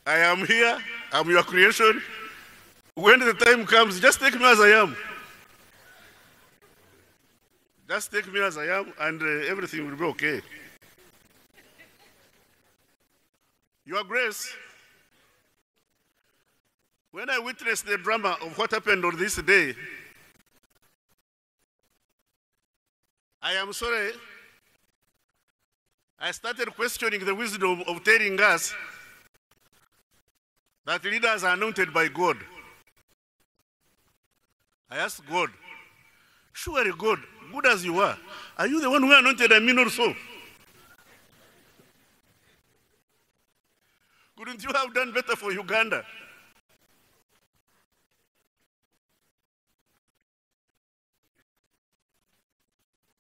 I am here. I'm your creation. When the time comes, just take me as I am. Just take me as I am, and everything will be okay. Your Grace, when I witnessed the drama of what happened on this day, I am sorry, I started questioning the wisdom of telling us that leaders are anointed by God. I asked God, surely God, good as you are you the one who anointed Amin also? Couldn't you have done better for Uganda?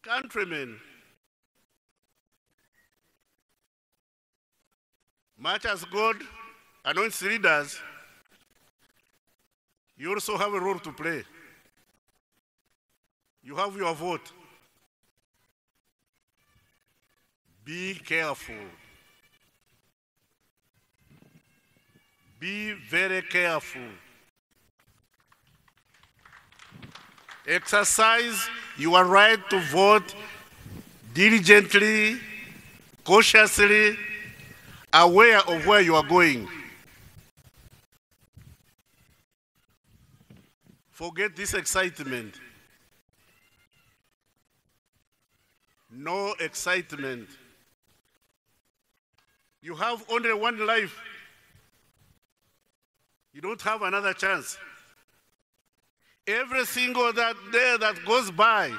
Countrymen, much as God anoints leaders, you also have a role to play. You have your vote. Be careful. Be very careful. Exercise your right to vote diligently, cautiously, aware of where you are going. Forget this excitement. No excitement. You have only one life. You don't have another chance. Every single day that goes by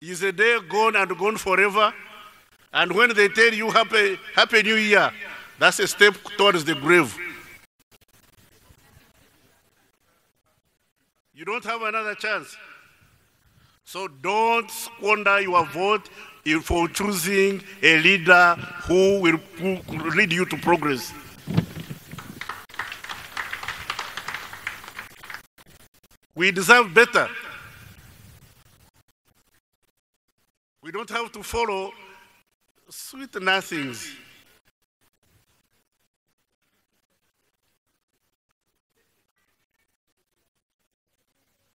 is a day gone and gone forever. And when they tell you Happy New Year, that's a step towards the grave. You don't have another chance. So don't squander your vote for choosing a leader who will lead you to progress. We deserve better. We don't have to follow sweet nothings.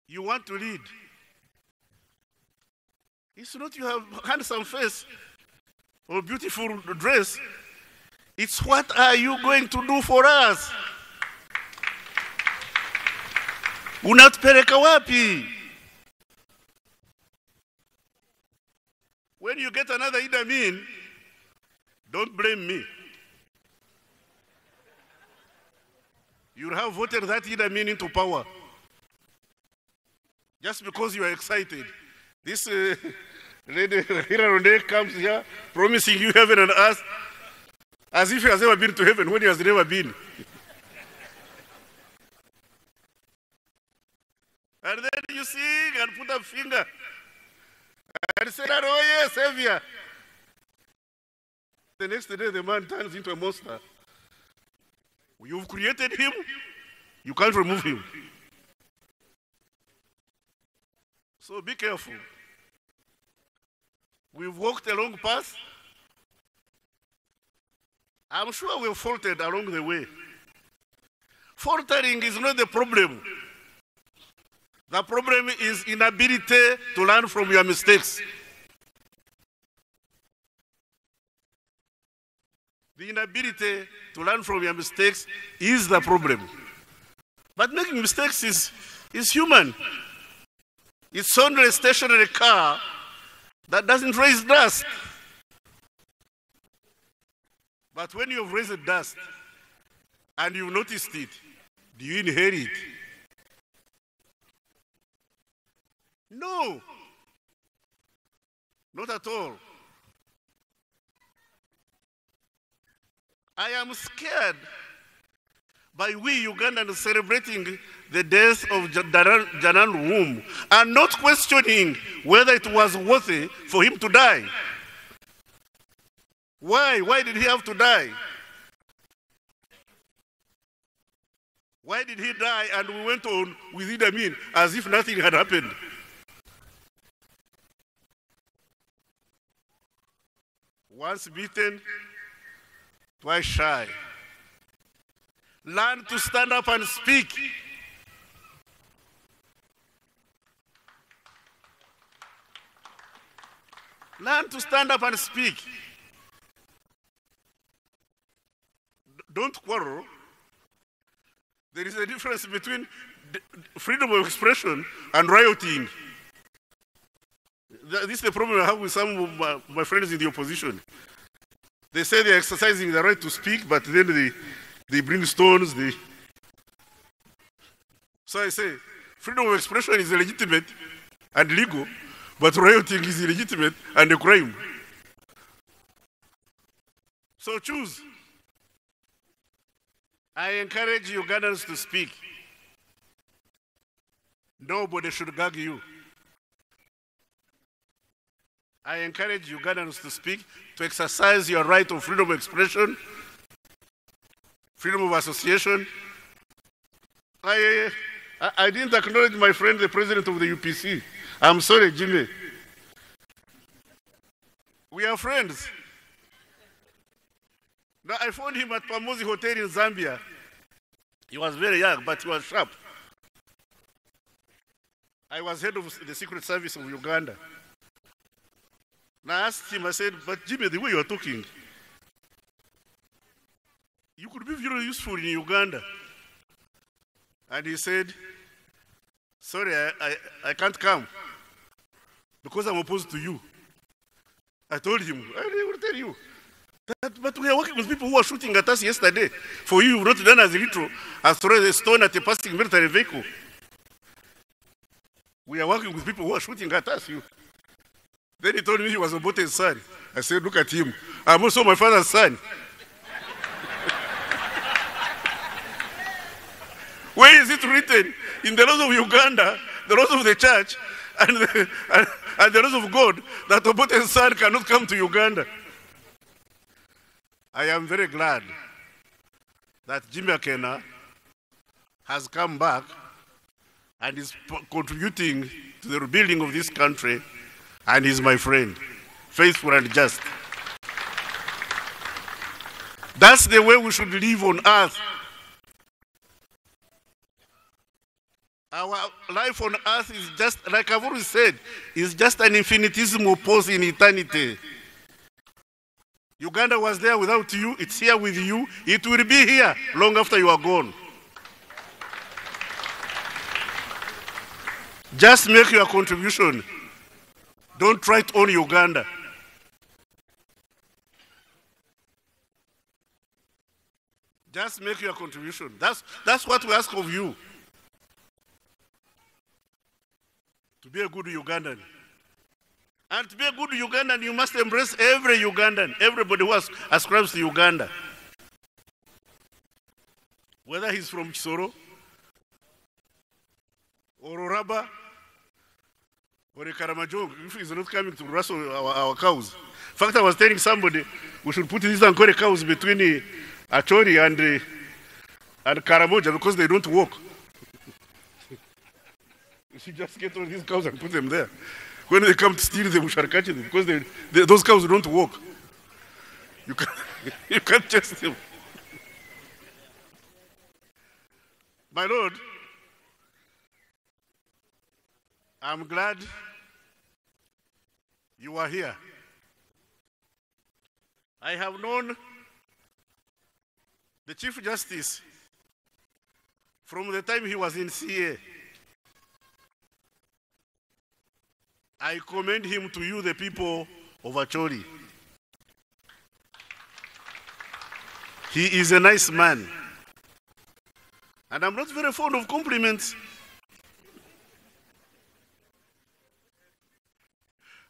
You want to lead. It's not you have handsome face or beautiful dress. It's what are you going to do for us? Unatupeleka wapi? When you get another IDD Amin, don't blame me. You have voted that IDD Amin into power. Just because you are excited. This lady here comes here promising you heaven and earth as if he has never been to heaven when he has never been. And then you sing and put a finger and say, oh yes, Savior. The next day the man turns into a monster. You've created him, you can't remove him. So be careful. We've walked a long path. I'm sure we've faltered along the way. Faltering is not the problem. The problem is inability to learn from your mistakes. The inability to learn from your mistakes is the problem. But making mistakes is human. It's only a stationary car that doesn't raise dust. But when you've raised dust and you've noticed it, do you inherit? No, not at all. I am scared by we Ugandans celebrating the death of Janaani Luwumu and not questioning whether it was worthy for him to die. Why? Why did he have to die? Why did he die and we went on with IDD Amin as if nothing had happened? Once beaten, twice shy. Learn to stand up and speak. Learn to stand up and speak. Don't quarrel. There is a difference between freedom of expression and rioting. This is the problem I have with some of my friends in the opposition. They say they're exercising the right to speak, but then they bring stones. So I say, freedom of expression is legitimate and legal, but rioting is illegitimate and a crime. So choose. I encourage Ugandans to speak. Nobody should gag you. I encourage Ugandans to speak, to exercise your right of freedom of expression, freedom of association. I didn't acknowledge my friend, the president of the UPC. I'm sorry, Jimmy. We are friends. Now, I found him at Pamozi Hotel in Zambia. He was very young, but he was sharp. I was head of the Secret Service of Uganda. Now I asked him, I said, but Jimmy, the way you are talking, you could be very useful in Uganda. And he said, sorry, I can't come because I'm opposed to you. I told him, I will tell you. But we are working with people who are shooting at us yesterday. For you, you've not done as little as throw a stone at a passing military vehicle. We are working with people who are shooting at us. Then he told me he was Obote's son. I said, look at him. I'm also my father's son. Where is it written? In the laws of Uganda, the laws of the church, and the laws of God, that Obote's son cannot come to Uganda. I am very glad that Jimmy Akena has come back and is contributing to the rebuilding of this country, and is my friend, faithful and just. That's the way we should live on earth. Our life on earth is just, like I've always said, is just an infinitesimal pause in eternity. Uganda was there without you, it's here with you, it will be here long after you are gone. Just make your contribution. Don't try to own Uganda. Just make your contribution. That's what we ask of you. To be a good Ugandan. And to be a good Ugandan, you must embrace every Ugandan, everybody who ascribes to Uganda. Whether he's from Chisoro, or Oraba, or a Karamajong, if he's not coming to wrestle our cows. In fact, I was telling somebody we should put these Ankore cows between Achori and Karamoja because they don't walk. You should just get all these cows and put them there. When they come to steal them, we shall catch them because those cows don't walk. You can't chase them. My Lord, I'm glad you are here. I have known the Chief Justice from the time he was in CA. I commend him to you, the people of Acholi. He is a nice man. And I'm not very fond of compliments.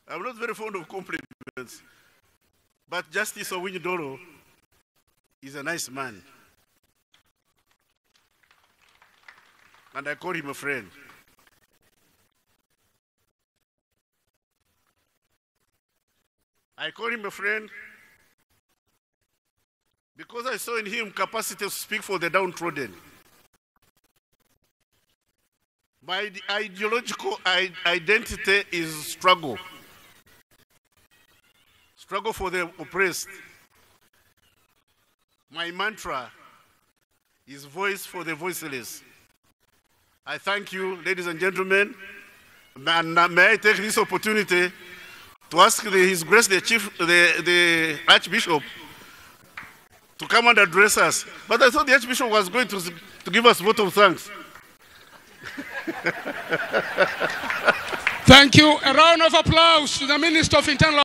I'm not very fond of compliments. But Justice Owinyi-Dolo is a nice man. And I call him a friend. I call him a friend because I saw in him capacity to speak for the downtrodden. My ideological identity is struggle. Struggle for the oppressed. My mantra his voice for the voiceless. I thank you, ladies and gentlemen, and may I take this opportunity to ask His Grace the Archbishop to come and address us. But I thought the Archbishop was going to give us a vote of thanks. Thank you. A round of applause to the Minister of Internal